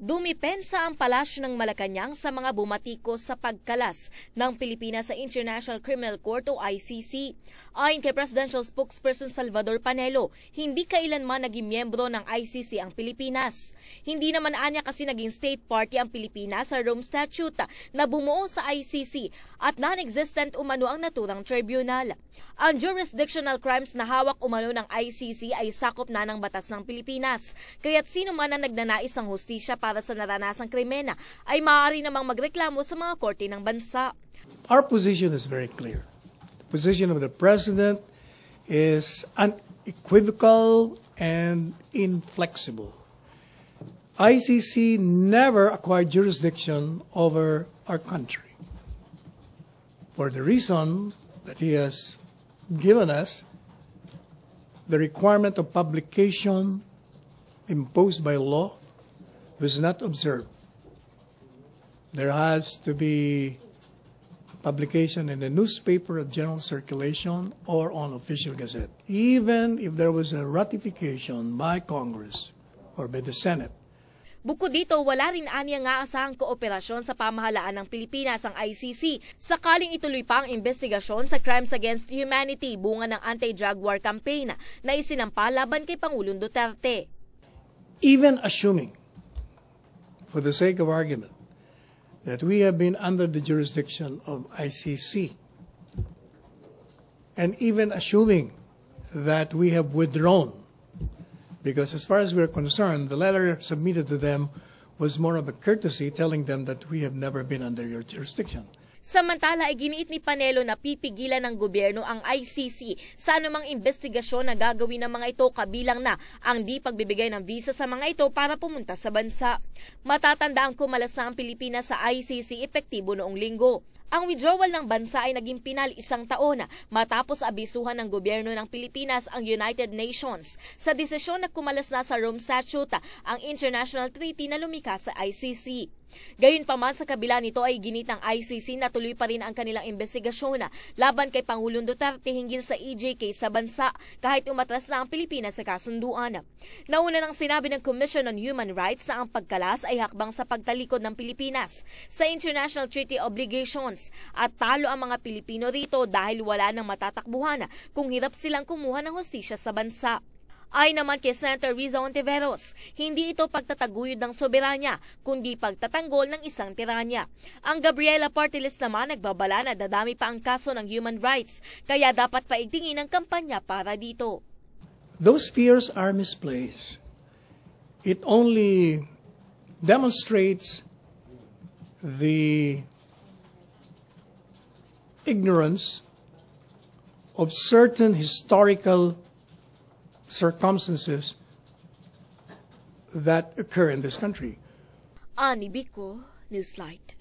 Dumipensa ang palasyo ng Malacanang sa mga bumatikos sa pagkalas ng Pilipinas sa International Criminal Court o ICC. Ayon kay Presidential Spokesperson Salvador Panelo, hindi kailanman naging miyembro ng ICC ang Pilipinas. Hindi naman anya kasi naging state party ang Pilipinas sa Rome Statute na bumuo sa ICC at non-existent umano ang naturang tribunal. Ang jurisdictional crimes na hawak umano ng ICC ay sakop na ng batas ng Pilipinas, kaya't sino man ang nagnanais ng hustisya para sa naranasang krimena ay maaari namang magreklamo sa mga korte ng bansa. Our position is very clear. The position of the President is unequivocal and inflexible. ICC never acquired jurisdiction over our country. For the reason that he has given us, the requirement of publication imposed by law was not observed. There has to be publication in a newspaper of general circulation or on official gazette. Even if there was a ratification by Congress or by the Senate. Bukod dito, wala rin anya nga asahang kooperasyon sa pamahalaan ng Pilipinas ang ICC sakaling ituloy pa ang investigasyon sa crimes against humanity bunga ng anti-drug war campaign na isinampa laban kay Pangulong Duterte. Even assuming, for the sake of argument, that we have been under the jurisdiction of ICC, and even assuming that we have withdrawn, because as far as we're concerned, the letter submitted to them was more of a courtesy telling them that we have never been under your jurisdiction. Samantala ay giniit ni Panelo na pipigilan ng gobyerno ang ICC sa anumang investigasyon na gagawin ng mga ito kabilang na ang di pagbibigay ng visa sa mga ito para pumunta sa bansa. Matatandaan kumalas na ang Pilipinas sa ICC epektibo noong Linggo. Ang withdrawal ng bansa ay naging pinal isang taon matapos abisuhan ng gobyerno ng Pilipinas ang United Nations sa desisyon na kumalas na sa Rome Statute ang international treaty na lumikha sa ICC. Gayunpaman sa kabila nito ay ginit ng ICC na tuloy pa rin ang kanilang investigasyon laban kay Pangulong Duterte hinggil sa EJK sa bansa kahit umatras na ang Pilipinas sa kasunduan. Nauna nang sinabi ng Commission on Human Rights na ang pagkalas ay hakbang sa pagtalikod ng Pilipinas sa international treaty obligations at talo ang mga Pilipino rito dahil wala nang matatakbuhan kung hirap silang kumuha ng hustisya sa bansa. Ay naman kay Senator Riza Ontiveros, hindi ito pagtataguyod ng soberanya, kundi pagtatanggol ng isang tiranya. Ang Gabriela Party List naman nagbabala na dadami pa ang kaso ng human rights, kaya dapat paigtingin ang kampanya para dito. Those fears are misplaced. It only demonstrates the ignorance of certain historical circumstances that occur in this country. Ani Bico, Newslight.